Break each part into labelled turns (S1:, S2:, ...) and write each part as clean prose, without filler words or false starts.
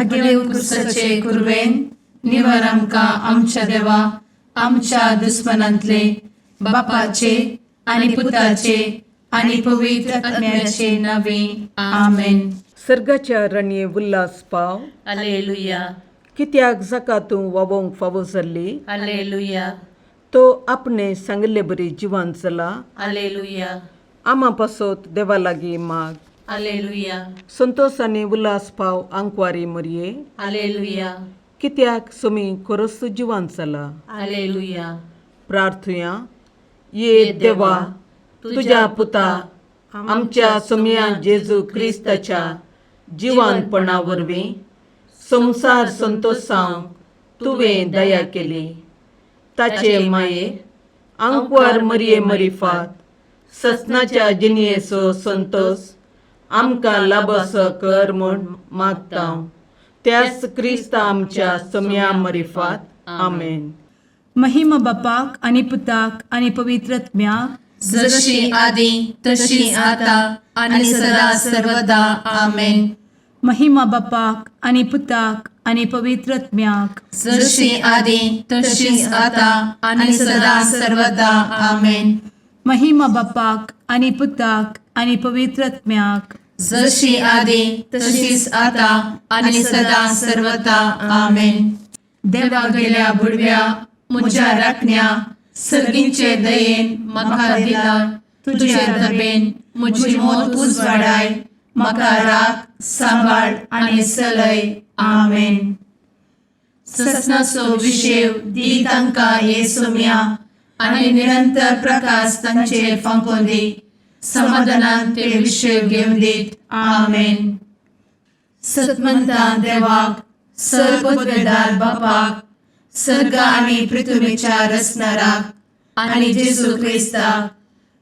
S1: भगेवन कुर्साचे कुरवेन निवार आमकां आमच्या देवा आमच्या दुस्मनांतले बापाचे आनी पुताचे आनी पवित्र आत्म्याचे नावे आमेन.
S2: सर्गाच्या राणये उल्हास पाव.
S1: हालेलुया
S2: कित्याक जाका तूं वावोंक फावो जाल्ली.
S1: हालेलुया
S2: तो आपणे सांगले बरी जिवान जाला.
S1: हालेलुया
S2: आमा पासोत देवा लागीं माग.
S1: हालेलुया
S2: संतोष आनी उल्हास पाव आंकवारी मरये.
S1: हालेलुया
S2: कित्याक सोमी कोरस जिवान जाला.
S1: हालेलुया.
S2: प्रार्थुया. ये देवा तुझ्या पुता आमच्या सोम्या जेजू क्रिस्ताच्या जिवानपणा वरवीं संसार संतोषांक तुवें दया केली. ताचे माये आंकवार मरये मरिफात ससनाच्या जिनयेचो संतोष आमकां लाबस कर म्हूण मागता. त्याच क्रिस्त आमच्या सोम्या मरिफात. आमेन.
S3: महिमा बापाक आनी पुताक आनी पवित्र आत्म्याक
S1: जशी आदी तशी आता आणि सदा सर्वदा आमेन.
S3: महिमा बापाक आनी पुताक आनी पवित्र आत्म्याक
S1: जशी आदी तशीच आता आणि सदा सर्वदा आमेन.
S3: महिमा बापाक आनी पुताक आनी पवित्र आत्म्याक
S1: जशी आदी तशीच आता आणि सदा सर्वदा आमेन. देवा गेल्या बुडव्या म्हज्या राखण्या सर्गींचे दयेन म्हाका दिला. तुझे धबेन म्हजी मोत उजवाडाय. म्हाका राख सांबाळ आणि चलय. आमेन. ससनाचो विशेव दी तांकां ये सोम्या आणि निरंतर प्रकाश तांचेर फांकोन दी. समाधानान ते विशेव घेवन दीत. आमेन. सतमंता देवाक सर्वोत्वेदार बापाक सर्ग आणि पृथ्वीच्या रचणाराक आणि जेजू क्रिस्ताक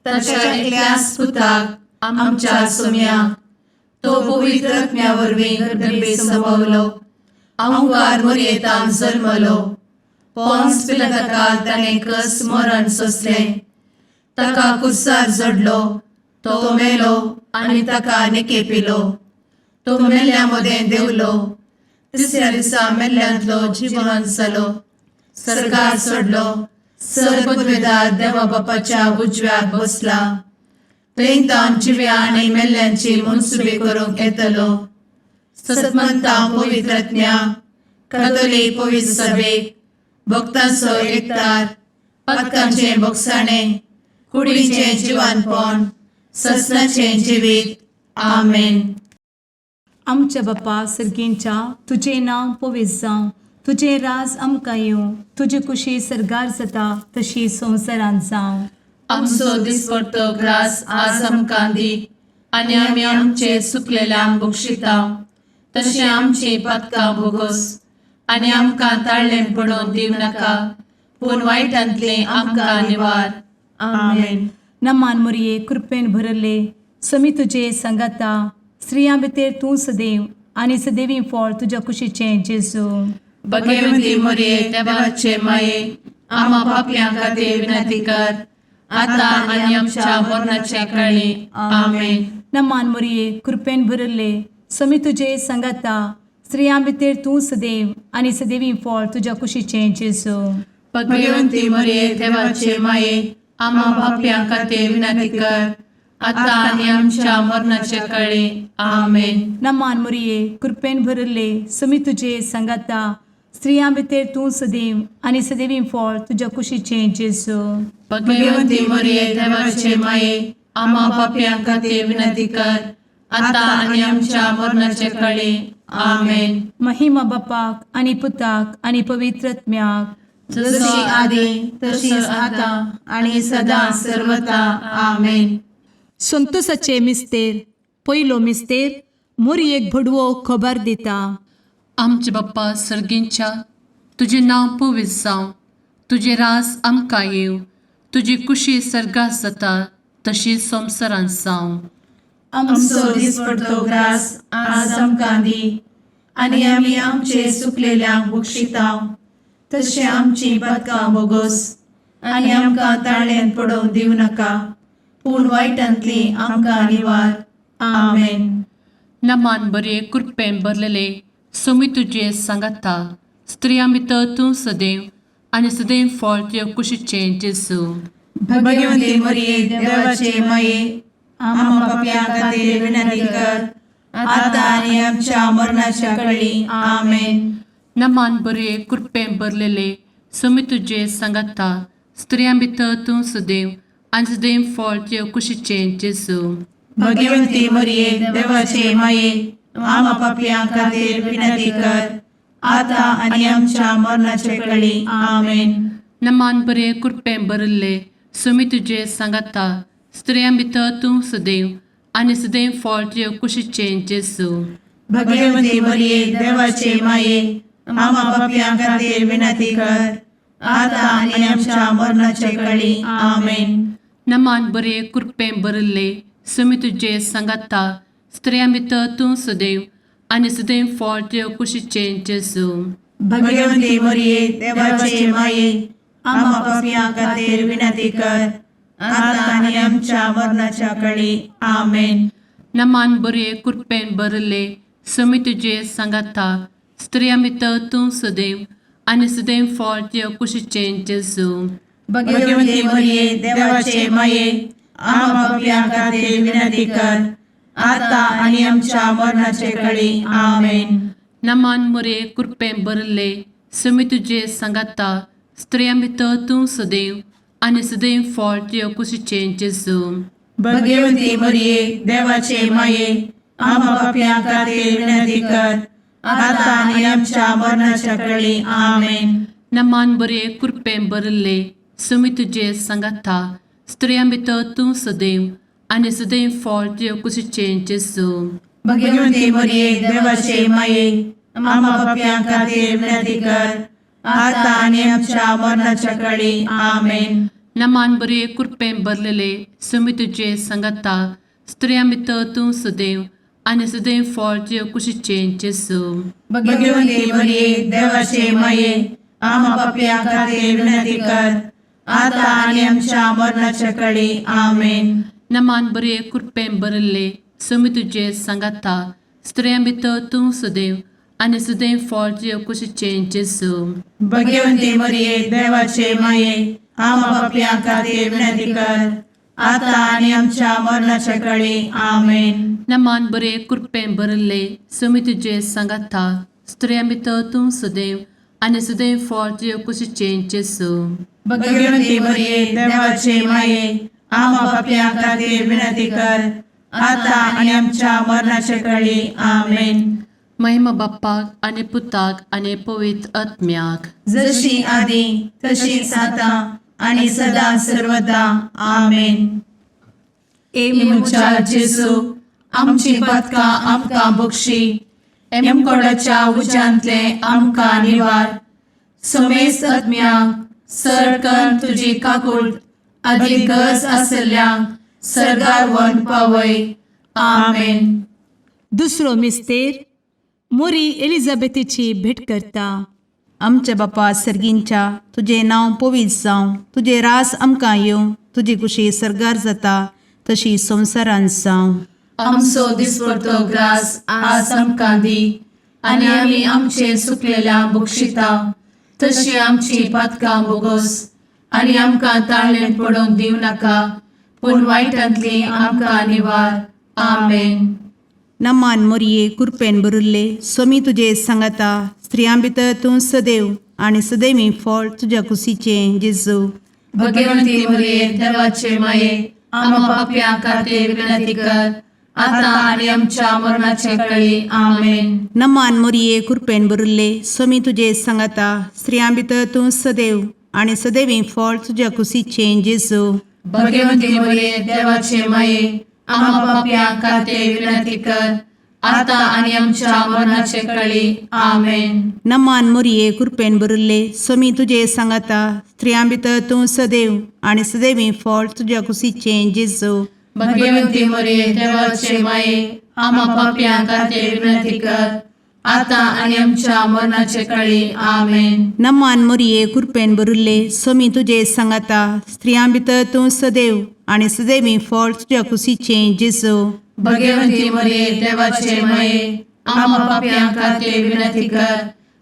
S1: ताच्या एकल्याच पुताक आमच्या सोम्याक तो पवित्र आत्म्या वरवीं गर्भे संभवलो. आंकवार मरयेंत जल्मलो. पोंस पिलाताकाल ताणें कस मरण सोंसलें. ताका कुर्सार जडलो. तो मेलो आनी ताका निकेपिलो. तो मेल्ल्या मदें देंवलो. तिसऱ्या दिसा मेल्ल्यांतलो जिवंत जालो. सर्गार चडलो. सर्वोत्वेदार देवा बापाच्या उजव्याक बसला. थंय जिव्या आनी मेल्ल्यांची मनसुबी करूंक येतलो. सतमंता पवित्र आत्म्या कातोलीक पवित्र सभेक भक्तांचो एकठार पातकांचे भोगसाणें कुडीचें जिवानपण ससनाचें जिवीत. आमेन.
S3: आमच्या बापा सर्गींच्या तुझें नांव पवित्र जावं. तुझें राज आमकां येवं. तुजी कुशी सर्गार जाता तशी संवसारांत जावं.
S1: आमचो दिसपडटो ग्रास आज आमकां दी. आनी आमी आमचे चुकलेल्यांक बक्षिता. तशें आमची पातकां भोगोस. आनी आमकां ताळ्ळें पडोवन दिव नाका. पूण वायटांतलीं आमकां निवार. आमेन.
S3: नमान मरये कृपेन भरले समी तुजे सांगाता. स्त्रियां भितर तूं सदैव आनी सदैवी फळ तुज्या कुशीचें जेजू.
S1: भगवंती मरये देवाचे माये आमा पापयां खातीर विनंती कर. आता आनी आमच्या मरणाचे काळी. आमेन.
S3: नमान मरये कृपेन भरले समी तुजे सांगाता. स्त्रियां भितर तूं सदैव आनी सदैवी फळ तुज्या कुशीचें जेजू.
S1: भगवंती मरये देवाचे माये आमा पापयां खातीर विनंती कर. आता आनी आमच्या मरणाचे काळी. आमेन.
S3: नमान मरये कृपेन भरले समी तुजे सांगाता. स्त्रियां भितर तूं सदैव आनी सदैवी फळ तुज्या कुशीचें जेजू.
S1: भगवंती मरये देवाचे माये आमा पापयां खातीर विनंती कर. आता आनी आमच्या मरणाचे काळी. आमेन.
S3: महिमा बापाक आनी पुताक आनी पवित्र आत्म्याक
S1: जशी आदी तशीच आता आणि सदा सर्वदा. आमेन.
S3: संतोषाचे मिस्तेर. पयलो मिस्तेर मोरयेक भडवो खबर दिता.
S4: आमचे बाप्पा सर्गींच्या तुझे नांव पवित्र जावं. तुझे राज आमकां येव. तुजी कुशी सर्गात जाता तशी संवसारांत जावं.
S1: आमचो दिसपडटो ग्रास आज आमकां दी. आनी आमी आमचे चुकलेल्यांक बक्षिता. तशें आमची पातकां भोगोस. आनी आमकां ताळ्ळेंत पडोवन दिव नाका. पूण वायटांतलीं आमकां निवार. आमेन.
S4: नमान बरे कृपेन भरलेले सोमी तुझे सांगाता स्त्रियां भितर तूं सदैव आनी सदैव फळ तुझ्या कुशीचें जेजू.
S1: भाग्यवंती मरिये देवाचे माये आम्हा पाप्यां खातीर विनंती कर आता आनी आमच्या मरणाच्या काळी आमेन.
S4: नमान बरे कृपें भरलेले सोमी तुझे सांगाता स्त्रियां भितर तूं सदैव आनी सदैव फळ तुझ्या कुशीचें जेजू.
S1: भाग्यवंती मरिये देवाचे माये आम्हा पाप्यां खातीर विनंती कर आता आनी आमच्या मरणाच्या काळी आमेन.
S4: नमान बरे कृपें भरले सोमी तुझे सांगाता स्त्रियां भितर तूं सदैव आनी सदैव फळ तुझ्या कुशीचें जेजू.
S1: भाग्यवंती मरिये देवाचे माये आम्हा पाप्यां खातीर विनंती कर आता आनी आमच्या मरणाच्या काळी आमेन.
S4: नमान बरे कृपें भरले सोमी तुझे सांगाता स्त्रियां भितर तूं सदैव आनी सदैव फळ तुझ्या कुशीचें जेजू.
S1: भाग्यवंती मरिये देवाचे माये आम्हा पाप्यां खातीर विनंती कर आता आनी आमच्या मरणाच्या काळी आमेन.
S4: नमान बरे कृपें भरले सोमी तुझे सांगाता स्त्रियां भितर तूं सदैव आनी सदैव फळ तुझ्या कुशीचें जेजू.
S1: भाग्यवंती मरिये देवाचे माये आम्हा पाप्यां खातीर विनंती कर आता आनी आमच्या मरणाच्या काळी आमेन.
S4: नमान बरे कृपें भरले सोमी तुझे सांगाता स्त्रियां भितर तूं सदैव आनी सदैव फळ तुझ्या कुशीचें जेजू.
S1: भाग्यवंती मरिये देवाचे माये आम्हा पाप्यां खातीर विनंती कर आता आनी आमच्या मरणाच्या काळी आमेन.
S4: नमान बरे कृपें भरले सोमी तुझे सांगाता स्त्रियां भितर तूं सदैव आनी सदैव फळ तुझ्या कुशीचें जेजू.
S1: भाग्यवंती मरिये देवाचे माये आम्हा पाप्यां खातीर विनंती कर आता आनी आमच्या मरणाच्या काळी आमेन.
S4: नमान बरे कृपें भरलेले सोमी तुझे सांगाता स्त्रियां भितर तूं सदैव आनी सदैव फळ तुझ्या कुशीचें जेजू.
S1: भाग्यवंती मरिये देवाचे माये आम्हा पाप्यां खातीर विनंती कर आता आनी आमच्या मरणाच्या काळी आमेन.
S4: नमान बरे कृपें भरले सोमी तुझे सांगाता स्त्रियां भितर तूं सदैव आनी सदैव फळ तुझ्या कुशीचें जेजू.
S1: भाग्यवंती मरिये देवाचे माये आम्हा पाप्यां खातीर विनंती कर आता आनी आमच्या मरणाच्या काळी आमेन.
S4: नमान बरे कृपें भरले सोमी तुझे सांगाता स्त्रियां भितर तूं सदैव आनी सदैव फळ तुझ्या कुशीचें जेजू.
S1: भाग्यवंती मरिये देवाचे माये आम्हा पाप्यां खातीर विनंती कर आता आनी आमच्या मरणाच्या काळी आमेन.
S4: महिमा बाप्पाक आनी पुताक आनी पवित्र आत्म्याक
S1: जशी आदी तशीच आता आनी सदा सर्वदा आमेन. मुचा जेजू आमची पदकां आमकां बक्षी एमकोडाच्या उज्यांतले आमकां निवार. सोमेस आत्म्याक सडकन तुजी काकूट अधिक गरज आसल्यांक सरगार वन पावय. आमेन.
S3: दुसरो मिस्तेर मोरी एलिझाबेथीची भेट करता.
S5: आमच्या बापा सर्गींच्या तुझे नांव पवित्र जावं, तुझे रास आमकां येवं, तुजी कुशी सरगार जाता तशी संवसारांत जावं.
S1: आमचो दिसपडटो ग्रास आज आमकां दी आनी आमी आमचे चुकलेल्यांक बक्षिता तशी आमची पातकां बोगोस आनी आमकां ताळ्ळें पडोवंक दिव नाका पूण वायटांतली आमकां निवार. आमेन.
S5: नमान मोरये कृपेन भरिल्ले सोमी तुजे सांगाता स्त्रियां भितर तूं सदैव आनी सदैवी फळ तुज्या कुशीचें जेजू.
S1: भगवंती मरिये देवाचे माये आम्हा पाप्यां खातीर विनंती कर आता आनी आमच्या मरणाचे काळी. आमेन.
S5: नमान मोरये कृपेन भरिल्ले सोमी तुजे सांगाता स्त्रियां भितर तूं सदैव आनी सदैवी फळ तुज्या कुशीचें जेजू.
S1: भगवंती मरिये देवाचे माये आम्हा पाप्यां खातीर विनंती कर आता आनी आमच्या मरणाचे काळी. आमेन.
S5: नमान मोरये कृपेन भरिल्ले सोमी तुजे सांगाता स्त्रियां भितर तूं सदैव आनी सदैवी फळ तुज्या कुशीचें जेजू.
S1: भगवंती मरिये देवाचे माये आम्हा पाप्यां खातीर विनंती कर आता आनी आमच्या मरणाचे काळी. आमेन.
S5: नमान मोरये कृपेन भरिल्ले सोमी तुजे सांगाता स्त्रियां भितर तूं सदैव आनी सदैवी फळ तुज्या कुशीचें जेजू.
S1: भगवंती मरिये देवाचे माये आम्हा पाप्यां खातीर विनंती कर,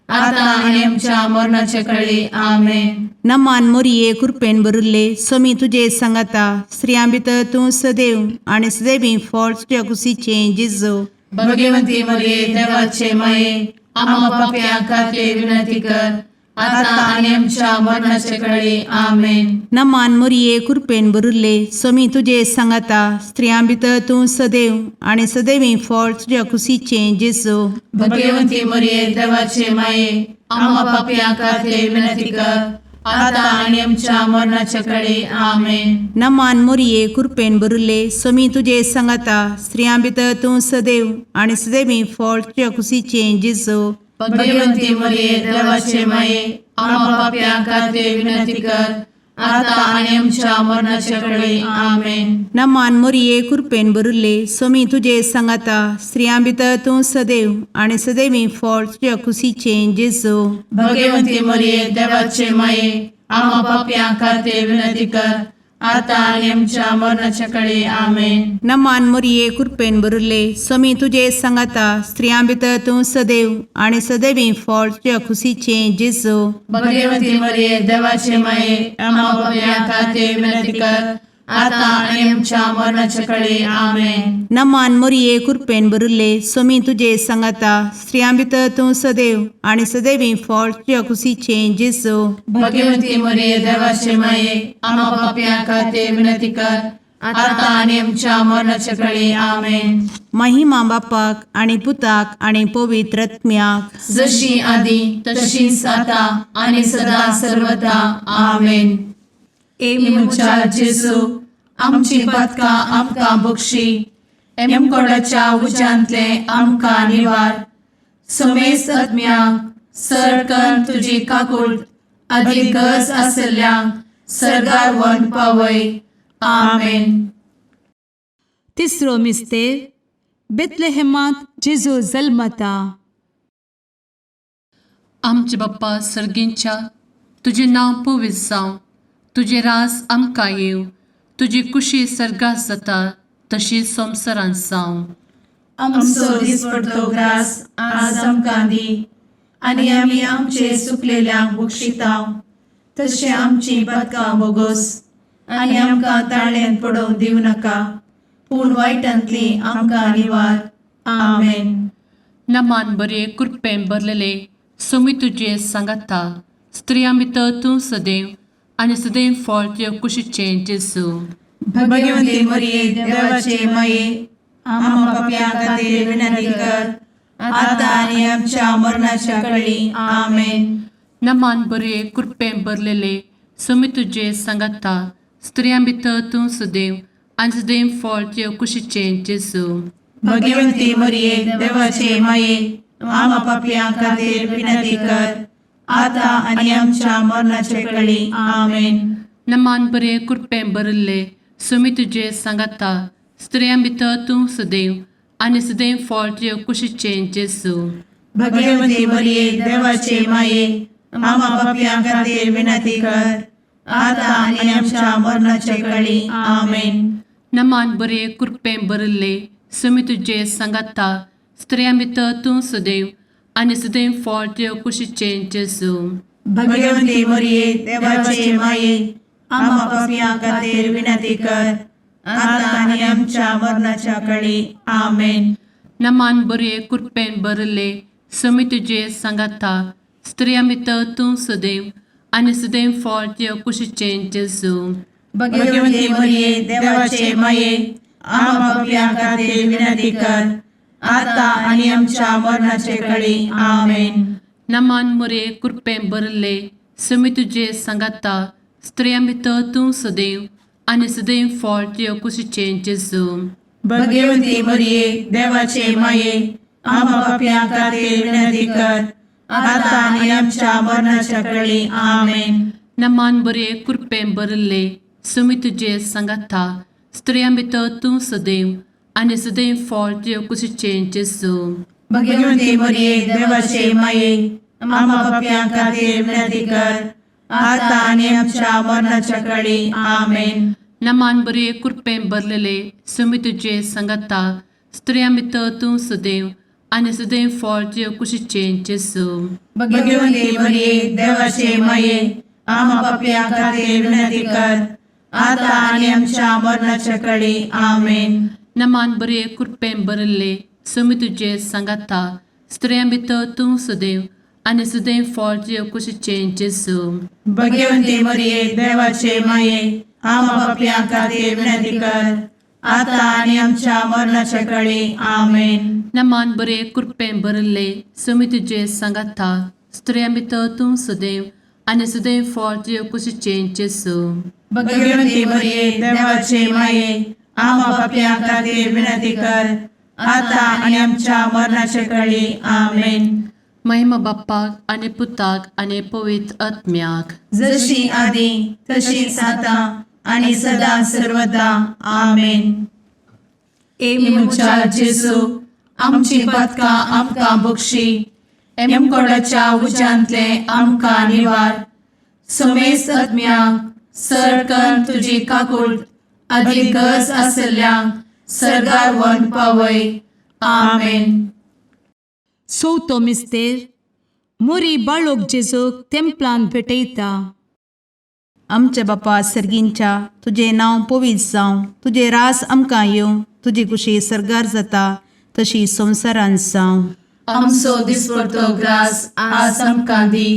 S1: आता आनी आमच्या मरणाचे कळी. आमेन.
S5: नमान मोरिये कृपेन बरुल्ले स्वामी तुझे सांगाता स्त्रियां भितर तूं सदैव आनी सदैवी फळ तुझ्या कुशीचे जेजो.
S1: भगवंती मरिये देवाचे माये, आम्हा पाप्यां खातीर विनंती कर, आता आनी आमच्या मरणाचे कळी. आमेन.
S5: नमान मोरिये कृपेन बरुल्ले स्वामी तुझे सांगाता स्त्रियां भितर तूं सदैव आनी सदैवी फळ तुझ्या कुशीचे जेजो.
S1: भगवंती मरिये देवाचे माये, आम्हा पाप्यां खातीर विनंती कर, आता आनी आमच्या मरणाचे कळी. आमेन.
S5: नमान मोरिये कृपेन बरुल्ले स्वामी तुझे सांगाता स्त्रियां भितर तूं सदैव आनी सदैवी फळ तुझ्या कुशीचे जेजो.
S1: भगवंती मरिये देवाचे माये, आम्हा पाप्यां खातीर विनंती कर, आता आनी आमच्या मरणाचे कळी. आमेन.
S5: नमान मोरिये कृपेन बरुल्ले स्वामी तुझे सांगाता स्त्रियां भितर तूं सदैव आनी सदैवी फळ तुझ्या कुशीचे जेजो.
S1: भगवंती मरिये देवाचे माये, आम्हा पाप्यां खातीर विनंती कर, आता आनी आमच्या मरणाचे कळी. आमेन.
S5: नमान मोरिये कृपेन बरुल्ले स्वामी तुझे सांगाता स्त्रियां भितर तूं सदैव आनी सदैवी फळ तुझ्या कुशीचे जेजो.
S1: भगवंती मरिये देवाचे माये, आम्हा पाप्यां खातीर विनंती कर, आता आनी आमच्या मरणाचे कळी. आमेन.
S5: नमान मोरिये कृपेन बरुल्ले स्वामी तुझे सांगाता स्त्रियां भितर तूं सदैव आनी सदैवी फळ तुझ्या कुशीचे जेजो.
S1: भगवंती मरिये देवाचे माये, आम्हा पाप्यां खातीर विनंती कर, आता आनी आमच्या मरणाचे कळी. आमेन.
S5: महिमा बापाक आनी पुताक आनी पवित्र आत्म्याक
S1: जशी आदी तशीच आता आनी सदा सर्वदा. आमेन. मुचा जेजू, आमची पदकां आमकां बक्षी, एमकोडाच्या उज्यांतले आमकां निवार. समेस्त आत्म्यांक सरकन तुजी काकूट, अधिक गरज आसल्ल्यांक सरगार वन पावय. आमेन.
S3: तिसरो मिस्तेर बेतलेहेमांत जेजू जल्मता.
S4: आमचे बाप्पा सर्गींच्या तुझे नांव पवित्र जावं, तुझे राज आमकां येव, तुजी कुशी सर्गात जाता तशी संवसारांत जावं.
S1: आमचो दिसपडटो ग्रास आज आमकां दी, आनी आमी आमचे चुकलेल्यांक बक्षितांव, तशें आमची पदकां बोगोस आनी आमकां ताळ्यान पडोवंक दिवं नाका, पूण वायटांतली आमकां निवार. आमेन.
S4: नमान बरे कृपेन भरलेले स्वामी तुझे सांगाता स्त्रियां भितर तूं सदैव आनी सदैव फळ तुज्या कुशीचे जेजू.
S1: भगवंती मरिये देवाचे माये, आम्हा पाप्यां खातीर विनंती कर, आता आनी आमच्या मरणाच्या कळी. आमेन.
S4: नमान बरे कृपेन भरलेले स्वामी तुझे सांगाता स्त्रियां भितर तूं सदैव आनी सदैव फळ तुज्या कुशीचे जेजू.
S1: भगवंती मरिये देवाचे माये, आम्हा पाप्यां खातीर विनंती कर, आता आनी आमच्या मरणाचे कळी. आमेन.
S4: नमान बरे कृपेन भरले स्वामी तुझे सांगाता स्त्रियां भितर तूं सदैव आनी सदैव फळ तुज्या कुशीचे जेजू.
S1: भगवंती मरिये देवाचे माये, आम्हा पाप्यां खातीर विनंती कर, आता आनी आमच्या मरणाचे कळी. आमेन.
S4: नमान बरे कृपेन भरले स्वामी तुझे सांगाता स्त्रियां भितर तूं सदैव आनी सदैव फळ तुज्या कुशीचे जेजू.
S1: भगवंती मरिये देवाचे माये, आम्हा पाप्यां खातीर विनंती कर, आता आनी आमच्या मरणाच्या कळी. आमेन.
S4: नमान बरे कृपेन भरले स्वामी तुझे सांगाता स्त्रियां भितर तूं सदैव आनी सदैव फळ तुज्या कुशीचे जेजू.
S1: भगवंती मरिये देवाचे माये, आम्हा पाप्यां खातीर विनंती कर, आता आनी आमच्या मरणाचे कळी. आमेन.
S4: नमान बरे कृपेन भरले स्वामी तुझे सांगाता स्त्रियां भितर तूं सदैव आनी सदैव फळ तुज्या कुशीचे जेजू.
S1: भगवंती मरिये देवाचे माये, आम्हा पाप्यां खातीर विनंती कर, आता आनी आमच्या मरणाच्या कळी. आमेन.
S4: नमान बरे कृपेन भरले स्वामी तुझे सांगाता स्त्रियां भितर तूं सदैव आनी सदैव फळ तुज्या कुशीचे जेजू.
S1: भगवंती मरिये देवाचे माये, आम्हा पाप्यां खातीर विनंती कर, आता आनी आमच्या मरणाच्या कळी. आमेन.
S4: नमान बरे कृपेन भरलेले स्वामी तुझे सांगाता स्त्रियां भितर तूं सदैव आनी सदैव फळ तुजे कुशीचें जेजू
S1: भगवंती मरिये देवाचे माये आम्हा पापियां खातीर विनंती कर आता आनी आमच्या मरणाच्या काळी आमेन.
S4: नमान बरे कृपेन बरले समी तुजे सांगाता स्त्रियां भितर तूं सदैव आनी सदैव फळ तुजे कुशीचें जेजू
S1: भगवंती मरिये देवाचे माये आम्हा पापियां खातीर विनंती कर आता आनी आमच्या मरणाच्या काळी आमेन.
S4: नमान बरे कृपेन बरले समी तुजे सांगाता स्त्रियां भितर तूं सदैव आनी सदैव फळ तुजे कुशीचें जेजू
S1: भगवंती मरिये देवाचे माये आम्हा पापियां खातीर विनंती कर आता आनी आमच्या मरणाच्या काळी आमेन.
S4: महिमा बाप्पाक आनी पुताक आनी पवित्र आत्म्याक
S1: जशी आदी तशीच आता आणि सदा सर्वदा आमेन. मुचा जेजू आमची पदकां आमकां बक्षी एमकोडाच्या उज्यांतले आमकां निवार समेस्त आत्म्यांक सरकन तुजी काकूळ अधिक गज आसल्यांक सरगार वन पावय. आमेन.
S3: चवथो मिस्तेर मोरी बाळोक जेजूक तेंपलान भेटयता.
S5: आमच्या बापा सर्गींच्या तुजें नांव पवित्र जावं, तुजें रास आमकां येवं, तुजी कुशी सरगार जाता तशी संवसारांत जावं.
S1: आमचो दिसपडटो ग्रास आज आमकां दी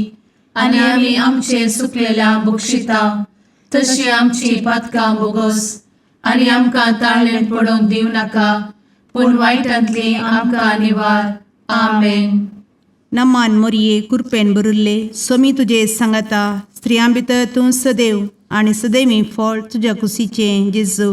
S1: आनी आमी आमचे चुकलेल्यांक बक्षिता तशी आमची पदकां बोगोस आनी आमकां ताळ्ळेन पडोवंक दिव नाका पूण वायटांतली आमकां निवार. आमेन.
S5: नमान मोरये कृपेन बरुल्ले समी तुजे सांगाता स्त्रियां भितर तूं सदैव आनी सदैवी फळ तुज्या कुशीचें जेजू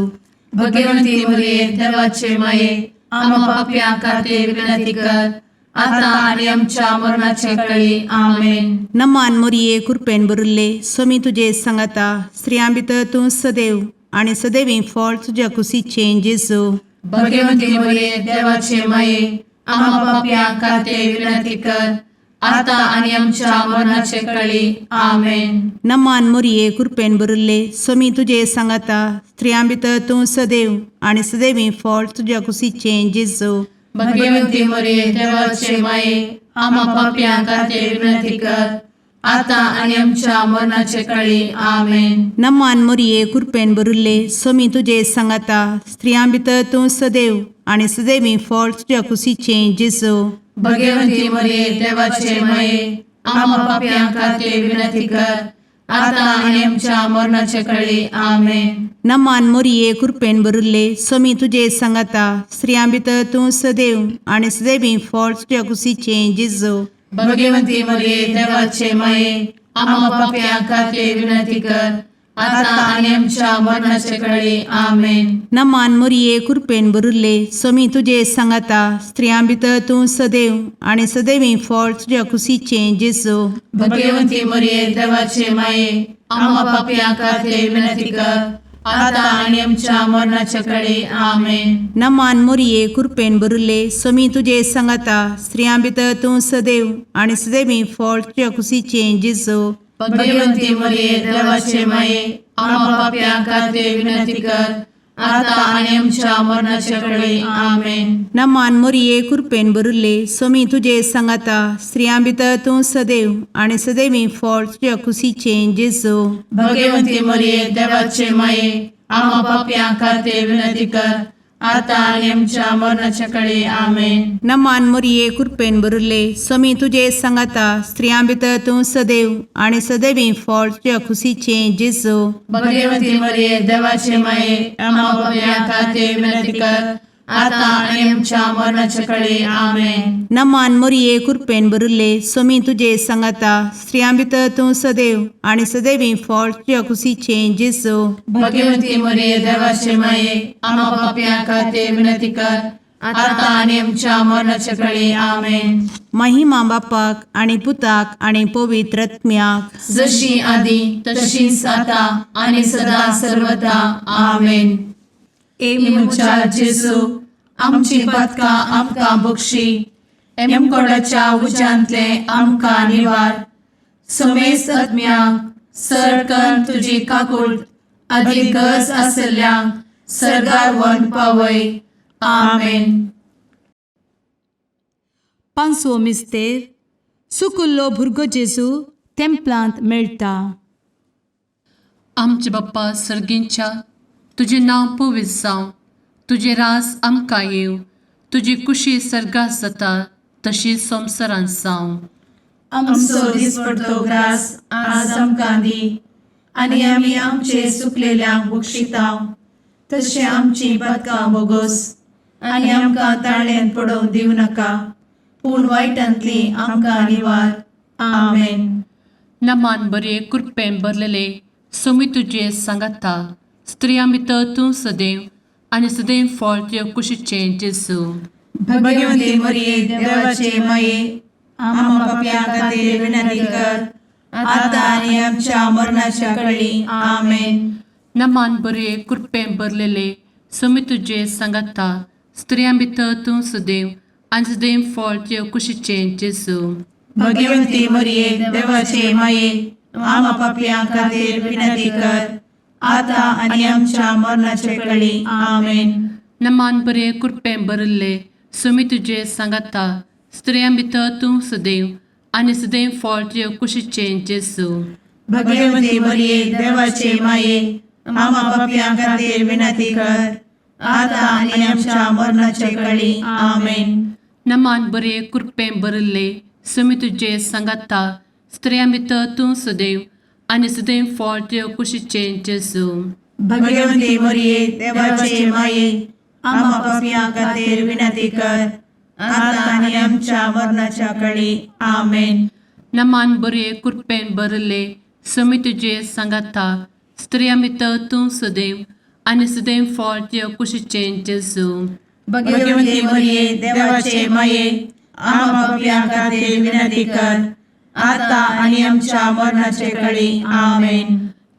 S1: भगवंती मरिये देवाचे माये आम्हा पापियां खातीर विनंती कर आता आनी आमच्या मरणाचे काळी. आमेन.
S5: नमान मोरये कृपेन बरुल्ले समी तुजे सांगाता स्त्रियां भितर तूं सदैव आनी सदैवी फळ तुज्या कुशीचें जेजू
S1: भगवंती मरिये देवाचे माये आम्हा पापियां खातीर विनंती कर आता आनी आमच्या मरणाचे काळी. आमेन.
S5: नमान मोरये कृपेन बरुल्ले समी तुजे सांगाता स्त्रियां भितर तूं सदैव आनी सदैवी फळ तुज्या कुशीचें जेजू
S1: भगवंती मरिये देवाचे माये आम्हा पापियां खातीर विनंती कर आता आनी आमच्या मरणाचे काळी. आमेन.
S5: नमान मोरये कृपेन बरुल्ले समी तुजे सांगाता स्त्रियां भितर तूं सदैव आनी सदैवी फळ तुज्या कुशीचें जेजू
S1: भगवंती मरिये देवाचे माये आम्हा पापियां खातीर विनंती कर आता आनी आमच्या मरणाचे काळी. आमेन.
S5: नमान मोरये कृपेन बरुल्ले समी तुजे सांगाता स्त्रियां भितर तूं सदैव आनी सदैवी फळ तुज्या कुशीचें जेजू
S1: भगवंती मरिये देवाचे माये आम्हा पापियां खातीर विनंती कर आता आनी आमच्या मरणाचे काळी. आमेन.
S5: नमान मोरये कृपेन बरुल्ले समी तुजे सांगाता स्त्रियां भितर तूं सदैव आनी सदैवी फळ तुज्या कुशीचें जेजू
S1: भगवंती मरिये देवाचे माये आम्हा पापियां खातीर विनंती कर आता आनी आमच्या मरणाच्या काळी. आमेन.
S5: नमान मोरये कृपेन बरुल्ले समी तुजे सांगाता स्त्रियां भितर तूं सदैव आनी सदैवी फळ तुज्या कुशीचें जेजू
S1: भगवंती मरिये देवाचे माये आम्हा पापियां खातीर विनंती कर आता आनी आमच्या मरणाच्या काळी. आमेन.
S5: नमान मोरये कृपेन बरुल्ले समी तुजे सांगाता स्त्रियां भितर तूं सदैव आनी सदैवी फळ तुज्या कुशीचें जेजू
S1: भगवंती मरिये देवाचे माये आम्हा पापियां खातीर विनंती कर आता आनी आमच्या मरणाच्या काळी. आमेन.
S5: नमान मोरये कृपेन बरुल्ले समी तुजे सांगाता स्त्रियां भितर तूं सदैव आनी सदैवी फळ तुज्या कुशीचें जेजू
S1: भगवंती मरिये देवाचे माये आम्हा पापियां खातीर विनंती कर आता आनी आमच्या मरणाच्या काळी. आमेन.
S5: नमान मोरये कृपेन बरुल्ले समी तुजे सांगाता स्त्रियां भितर तूं सदैव आनी सदैवी फळ तुज्या कुशीचें जेजू
S1: भगवंती मरिये देवाचे माये आम्हा पापियां खातीर विनंती कर आता आनी आमच्या मरणाच्या काळी. आमेन.
S5: महिमा बापाक आनी पुताक आनी पवित्र आत्म्याक
S1: जशी आदी तशीच आता आनी सदा सर्वदा. आमेन. मुचा जेजू आमची पदकां आमकां बक्षी एमकोडाच्या उज्यांतले आमकां निवार समेस्त आत्म्यांक सरकन तुजी काकूळ अधिक गज आसल्यांक सरगार वन पावय. आमेन.
S3: पांचवो मिस्तेर सुकुल्लो भुरगो जेजू तेंपलांत मेळटा.
S4: आमचे बाप्पा सर्गींच्या तुजें नांव पवित्र जावं, तुजें राज आमकां येवं, तुजी कुशी सर्गात जाता तशी संवसारांत जावं.
S1: आमचो दिसपडटो ग्रास आज आमकां दी, आनी आमी आमचे सुकलेल्यांक बक्षितांव. तशें आमची पातकां बोगोस आनी आमकां ताळ्यान पडोवंक दिवं नाका, पूण वायटांतली आमकां निवार. आमेन.
S4: नमान बरे कृपेन भरलेले सोमी तुजे सांगाता, स्त्रियां भितर तूं सदैव आनी सदैव फळ तुज्या कुशीचें जेजू.
S1: भगवंती मरिये देवाचे माये, आम्हा पाप्यां खातीर विनंती कर, आतां आनी आमच्या मरणाच्या कळी. आमेन.
S4: नमान बरे कृपेन भरलेले सोमी तुजे सांगाता, स्त्रियां भितर तूं सदैव आनी सदैव फळ तुज्या कुशीचें जेजू.
S1: भगवंती मरिये देवाचे माये, आम्हा पाप्यां खातीर विनंती कर, आतां आनी आमच्या मरणाचे कळी. आमेन.
S4: नमान बरे कृपेन भरले सोमी तुजे सांगाता, स्त्रियां भितर तूं सदैव आनी सदैव फळ तुज्या कुशीचें जेजू.
S1: भगवंती मरिये देवाचे माये, आम्हा पाप्यां खातीर विनंती कर, आतां आनी आमच्या मरणाचे कळी. आमेन.
S4: नमान बरे कृपेन भरले सोमी तुजे सांगाता, स्त्रियां भितर तूं सदैव आनी सदैव फळ तुज्या कुशीचें जेजू.
S1: भगवंती मरिये देवाचे माये, आम्हा पाप्यां खातीर विनंती कर, आतां आनी आमच्या मरणाच्या कळी. आमेन.
S4: नमान बरे कृपेन भरले सोमी तुजे सांगाता, स्त्रियां भितर तूं सदैव आनी सदैव फळ तुज्या कुशीचें जेजू.
S1: भगवंती मरिये देवाचे माये, आम्हा पाप्यां खातीर विनंती कर, आतां आनी आमच्या मरणाचे कळी. आमेन.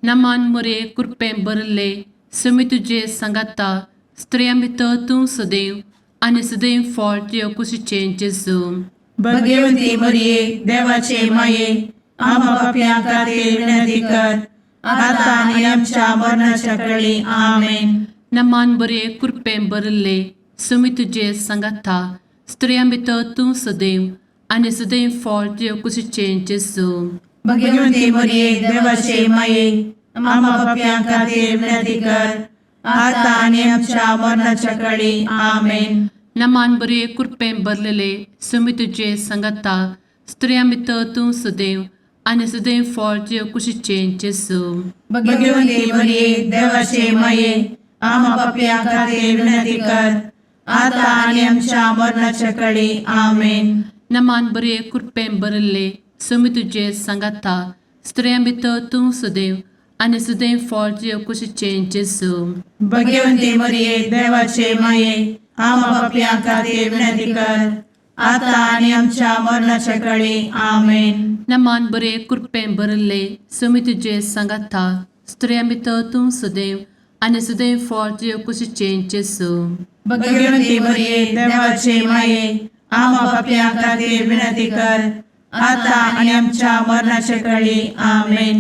S4: नमान बरे कृपेन भरले सोमी तुजे सांगाता, स्त्रियां भितर तूं सदैव आनी सदैव फळ तुज्या कुशीचें जेजू.
S1: भगवंती मरिये देवाचे माये, आम्हा पाप्यां खातीर विनंती कर, आतां आनी आमच्या मरणाच्या कळी. आमेन.
S4: नमान बरे कृपेन भरले सोमी तुजे सांगाता, स्त्रियां भितर तूं सदैव आनी सदैव फळ तुज्या कुशीचें जेजू.
S1: भगवंती मरिये देवाचे माये, आम्हा पाप्यां खातीर विनंती कर, आतां आनी आमच्या मरणाच्या कळी. आमेन.
S4: नमान बरे कृपेन भरलेले सोमी तुजे सांगाता, स्त्रियां भितर तूं सदैव आनी सदैव फळ तुज्या कुशीचें जेजू.
S1: भगवंती मरिये देवाचे माये, आम्हा पाप्यां खातीर विनंती कर, आतां आनी आमच्या मरणाच्या कळी. आमेन.
S4: नमान बरे कृपेन भरले सोमी तुजे सांगाता, स्त्रियां भितर तूं सदैव आनी सदैव फळ तुज्या कुशीचें जेजू.
S1: भगवंती मरिये देवाचे माये, आम्हा पाप्यां खातीर विनंती कर, आतां आनी आमच्या मरणाच्या कळी. आमेन.
S4: नमान बरे कृपेन भरले सोमी तुजे सांगाता, स्त्रियां भितर तूं सदैव आनी सदैव फळ तुज्या कुशीचें जेजू.
S1: भगवंती मरिये देवाचे माये, आम्हा पाप्यां खातीर विनंती कर, आतां आनी आमच्या मरणाच्या कळी. आमेन.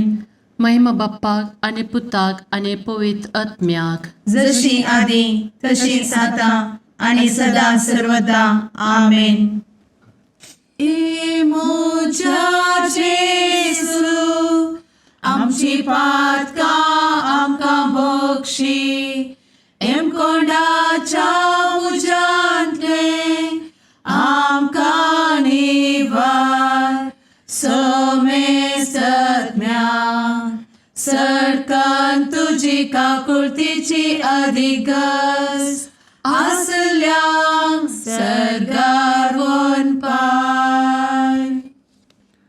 S4: महिमा बाप्पाक आनी पुताक आनी पवित्र आत्म्याक,
S1: जशी आदी तशीच आता आनी सदा सर्वदा. आमेन. मोच्या जेजू, आमची पातकां आमकां बक्षी, कोंडाच्या उजांतले आमकां निवार. सोमे सत्म्या सडकान तुजी काकुळतीची अधिगस, आसल्यांक सरगार वन पाय.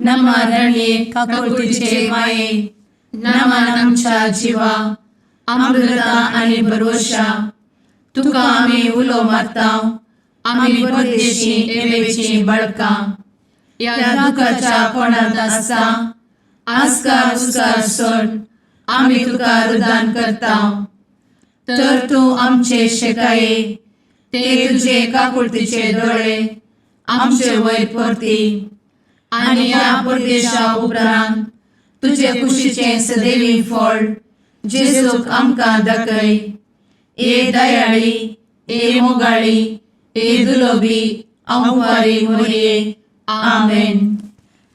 S1: नमारणी काकुळतीचे माये, नमान आमच्या जिवा, अमृता आनी भरवशा, तुका आमी उलो मारतांव. आमी परदेशी एवेची बळकां, या दुखाच्या कोणांत आसता, आस्कार उस्कार सोड, आमी तुका रुदान करतांव. तर तूं आमचे शेकाये, ते तुजे काकुळतीचे दोळे आमचे वयर परती. आनी ह्या परदेशा उपरांत तुजे कुशीचें सदैवी फळ जेजूक आमकां दाखय. ए दयाळी, ए मोगाळी, ए दुलोबी अंकुरी मोरये आमेन.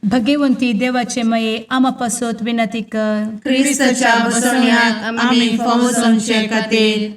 S3: भगवंती देवाचे माये आमा पासत विनंती कर.
S1: क्रिस्ताच्या बसवण्याक आमी फावो समचे खातीर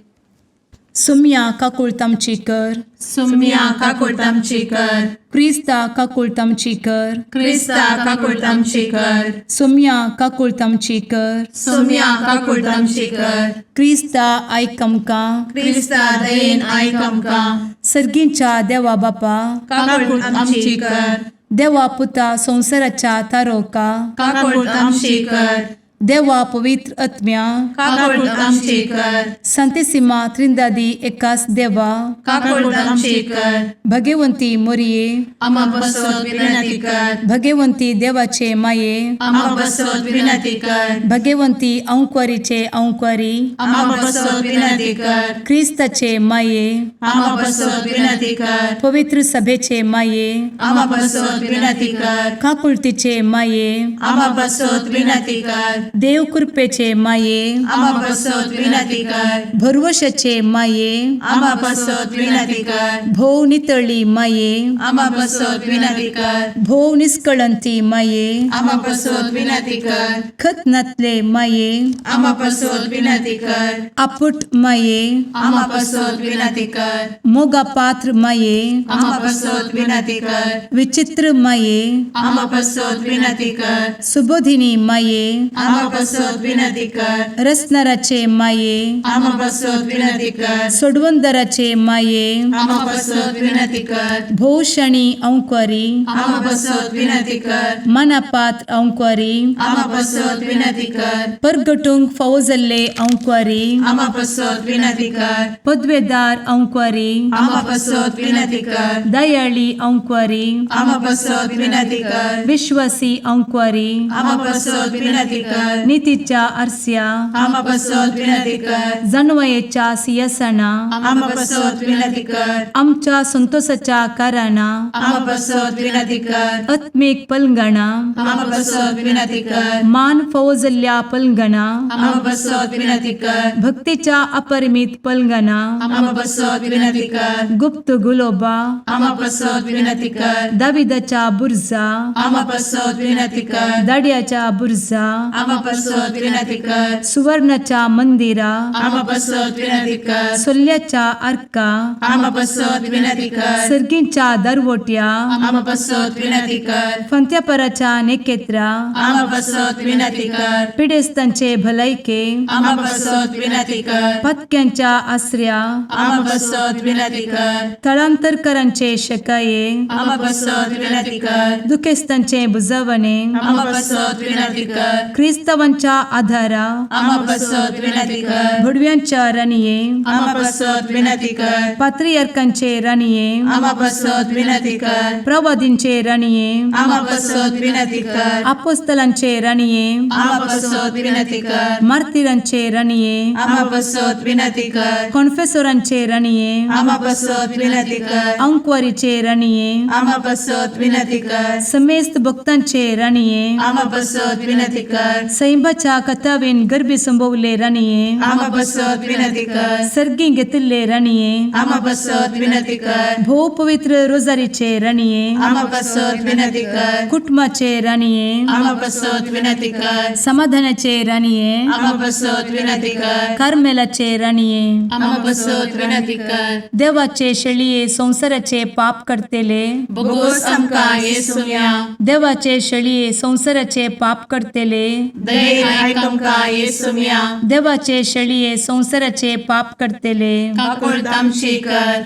S3: सुम्या काकुळतामची कर.
S1: सुम्या काकुळतामची कर.
S3: क्रिस्ता काकुळतामची कर.
S1: क्रिस्ता काकुळतामची कर.
S3: सुम्या काकुळतामची कर.
S1: सुम्या काकुळतामची कर.
S3: क्रिस्ता आयक आमकां.
S1: क्रिस्ता दयेन आयक आमकां.
S3: सर्गींच्या देवा बापा
S1: काकुळतामची कर.
S3: देवा पुता संसाराच्या तारोका.
S1: काकुळतामची कर.
S3: देवा पवित्र आत्म्या
S1: काकुळतामची कर.
S3: संतेसिमा त्रिंदादी एकाच देवा
S1: काकुळतामची कर.
S3: भगवंती मोरये
S1: आमा बसवत विनंती कर.
S3: भगवंती देवाचे माये
S1: आमा बसवत विनंती कर.
S3: भगवंती अंकुरीचे अंकुरी
S1: आमा बसवत विनंती कर.
S3: क्रिस्ताचे माये
S1: आमा बसवत विनंती कर.
S3: पवित्र सभेचे माये
S1: आमा बसवत विनंती कर.
S3: काकुळतीचे माये
S1: आमा बसवत विनंती कर.
S3: देव कृपेचे माये
S1: आमा बसवत विनंती कर.
S3: भरवशाचे माये
S1: आमा बसवत विनंती कर.
S3: भोव नितळी माये
S1: आमा बसवत विनंती कर.
S3: भोव निष्कळंती माये
S1: आमा बसवत विनंती कर.
S3: खत नातले माये
S1: आमा बसवत विनंती कर.
S3: आपुट माये
S1: आमा बसवत विनंती कर.
S3: मोगा पात्र माये
S1: आमा बसवत विनंती कर.
S3: विचित्र माये
S1: आमा बसवत विनंती कर.
S3: सुबोधिनी माये
S1: आमा बसवत विनंती कर.
S3: रसनाराचे माये
S1: आमा बसवत विनंती कर.
S3: सोडवंदराचे माये
S1: आमा बसवत विनंती कर.
S3: भोषणी अंकुरी
S1: आमा बसवत विनंती कर.
S3: मनापात्र अंकुरी
S1: आमा बसवत विनंती कर.
S3: परगटूंक फौजल्ले अंकुरी
S1: आमा बसवत विनंती कर.
S3: पदवेदार अंकुरी
S1: आमा बसवत विनंती कर.
S3: दयाळी अंकुरी
S1: आमा बसवत विनंती कर.
S3: विश्वासी अंकुरी
S1: आमा बसवत विनंती कर.
S3: नीतीच्या आरस्या
S1: आमा बसवत विनंती कर.
S3: जाणवयेच्या सिंहासना
S1: आमा बसवत विनंती कर.
S3: आमच्या संतोषाच्या कारणा
S1: आमा बसवत विनंती कर.
S3: आत्मिक पलंगणा
S1: आमा बसवत विनंती कर.
S3: मान फौजल्या पलंगणा
S1: आमा बसवत विनंती कर.
S3: भक्तीच्या अपरिमित पलंगणा
S1: आमा बसवत विनंती कर.
S3: गुप्त गुलोबा
S1: आमा बसवत विनंती कर.
S3: दाविदाच्या बुरजा
S1: आमा बसवत विनंती कर.
S3: दाडियाच्या बुरजा
S1: आमा बसवत विनंती कर.
S3: सुवर्णाच्या मंदिरा
S1: आमा बसवत विनंती कर.
S3: सोल्याच्या अर्का
S1: आमा बसवत विनंती कर.
S3: सर्गींच्या दरवोट्या
S1: आमा बसवत विनंती कर.
S3: फंत्यापराच्या नेकेत्रा
S1: आमा बसवत विनंती कर.
S3: पिडेस्तांचे भलायके
S1: आमा बसवत विनंती कर.
S3: पथक्यांच्या आश्रया
S1: आमा बसवत विनंती कर.
S3: स्थळांतरकरांचे शकाये
S1: आमा बसवत विनंती कर.
S3: दुखेस्तांचे बुजावणे
S1: आमा बसवत विनंती कर.
S3: ख्रिस्तवांच्या आधारा
S1: आमा बसवत विनंती कर.
S3: भुडव्यांच्या राणीये
S1: आमा बसवत विनंती कर.
S3: पात्रियार्कांचे राणीये
S1: आमा बसवत विनंती कर.
S3: प्रवादींचे राणीये
S1: आमा बसवत विनंती कर.
S3: अपोस्तलांचे राणीये
S1: आमा बसवत विनंती कर.
S3: मार्तिरांचे राणीये
S1: आमा बसवत विनंती कर.
S3: कॉन्फेसोरांचे राणीये
S1: आमा बसवत विनंती कर.
S3: अंकुरीचे राणीये
S1: आमा बसवत विनंती कर.
S3: समेस्त भक्तांचे राणीये
S1: आमा बसवत विनंती कर.
S3: सैंबाच्या कथावेन गर्भी संभवले राणीये
S1: आमा बसवत विनंती कर.
S3: सर्गी घेतले राणीये
S1: आमा बसवत विनंती कर.
S3: भो पवित्र रोजारीचे राणीये
S1: आमा बसवत विनंती कर.
S3: कुटुंबाचे राणीये
S1: आमा बसवत विनंती कर.
S3: समाधानाचे राणीये
S1: आमा बसवत विनंती कर.
S3: कार्मेलाचे राणीये
S1: आमा बसवत विनंती कर.
S3: देवाचे शळीये संसाराचे पाप करतेले
S1: बोगोस आमकां येसुया.
S3: देवाचे शळीये संसाराचे पाप करतेले
S1: दयेन आयक आमकां येसुया.
S3: देवाचे शळीये संसाराचे पाप करतेले
S1: काकुळतामची कर.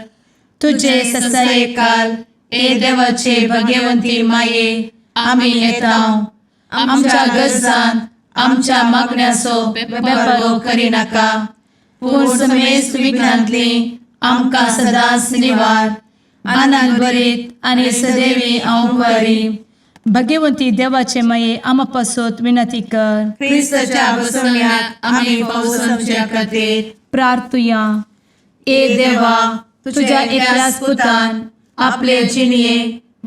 S3: तुझे ससाये
S1: काल ए देवाचे भगवंती माये आमी येताव. आमच्या गरजांत आमच्या मागण्याचो बेपागो करी नाका. पूण समेस्त विघ्नांतली आमकां सदांच निवार. आनंद भरीत आनी सदैवी अंकुरी.
S3: भगवंती देवाचे माये आमा पासत विनंती कर.
S1: क्रिस्ताच्या बसवण्याक आमी फावो समच्या खातीर
S3: प्रार्थुया. ए देवा तुझ्या एकल्याच पुतान आपले जिणये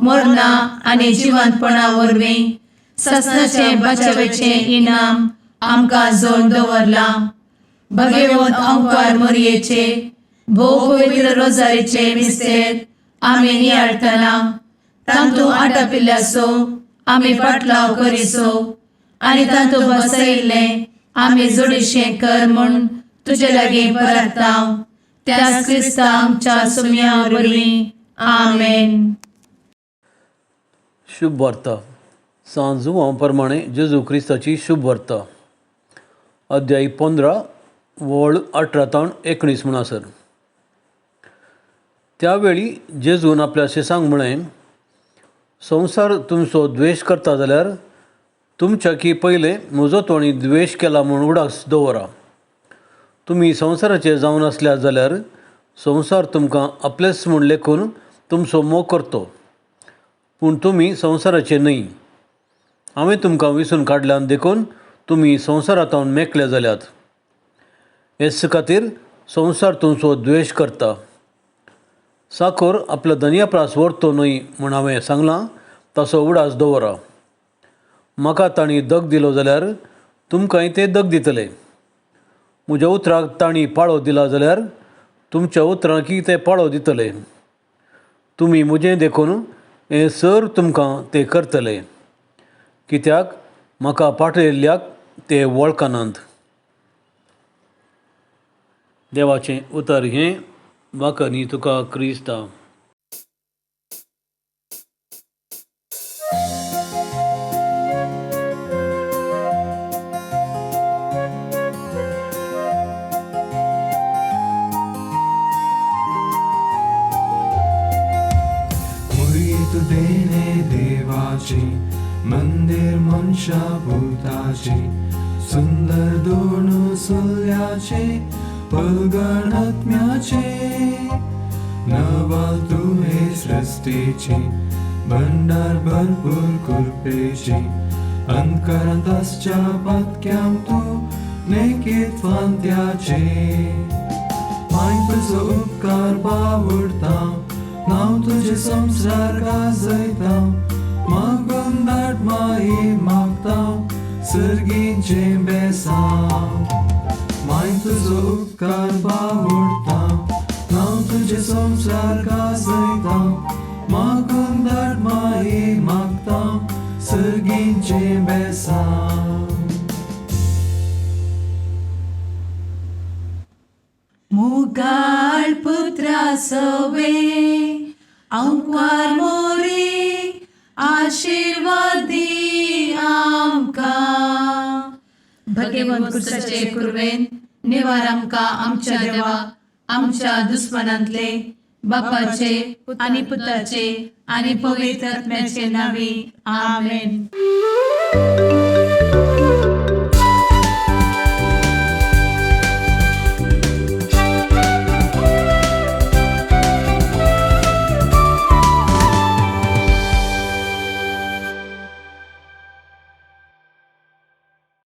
S3: मरणा आनी जिवंतपणा वरवीं ससनाचे बचावेचे इनाम आमकां जोड दवरला. भगवंत अंकुर मोरयेचे भोव पवित्र रोजारीचे मिस्तेर
S1: आमी नियाळटना तांतू आटपिल्ल्यासो आमी पाटलाव करिसो आनी तांतू बसयिल्ले आमी जोडिशें कर म्हूण तुजे लागीं परतांव त्याच क्रिस्ता आमच्या सुम्या वरवीं आमेन.
S6: शुभ वार्ता सांजुवां प्रमाणे जेजू क्रिस्ताची शुभ वार्ता अध्याय 15 वळ 18 ते 19 म्हणसर. त्यावेळी जेजून आपल्या शिसांक म्हळें, संवसार तुमचो द्वेश करता जाल्यार तुमच्या की पयले म्हजो तोणी द्वेश केला म्हूण उडास दवरा. तुमी संवसाराचे जावन आसल्यात जाल्यार संवसार तुमकां आपलेच म्हूण लेखून तुमचो मोग करतो, पूण तुमी संवसाराचे न्हय. हांवें तुमकां विसून काडल्यान देखून तुमी संवसारांतून मेकले जाल्यात. हेच खातीर संवसार तुमचो द्वेश करता. साखर आपलो धन्याप्रास व्हरतो न्हय म्हूण हांवें सांगलां तसो उडास दवरा. म्हाका तांणी दग दिलो जाल्यार तुमकांय ते दग दितले. म्हज्या उतराक तांणी पाळो दिला जाल्यार तुमच्या उतरांकय ते पाळो दितले. तुमी म्हजें देखून हें सर तुमकां ते करतले, कित्याक म्हाका पाठयल्ल्याक ते वळखनात. देवाचें उतर हें म्हाका न्ही तुका क्रिस्ता.
S7: मुळीत देणे देवाची मंदिर मनशा भूताची सुंदर दोन सुल्याचे पलगण आत्म्याचे नवाल तुहे सृष्टीची भंडार भरपूर कृपेची अंतरांताच्या पत्क्याम तू नेकीत फांत्याचे माय तुजो उपकार बावडता नाव तुझे संसार गाजयता मागून दाट माये मागता सर्गींचे बेसांव. माय तुजो उपकार बावडता नाव तुझे संसार गाजयता मागून दाट माये मागता सर्गींचे बेसांव.
S1: मुगाळ पुत्रा सवे अंकवार मोरी आशीर्वाद दी आमकां. भगवंत कुर्साचे कुरवेन निवार आमकां आमच्या देवा आमच्या दुस्मनांतले बापाचे आनी पुताचे आनी पवित्र आत्म्याचे नावी आमेन.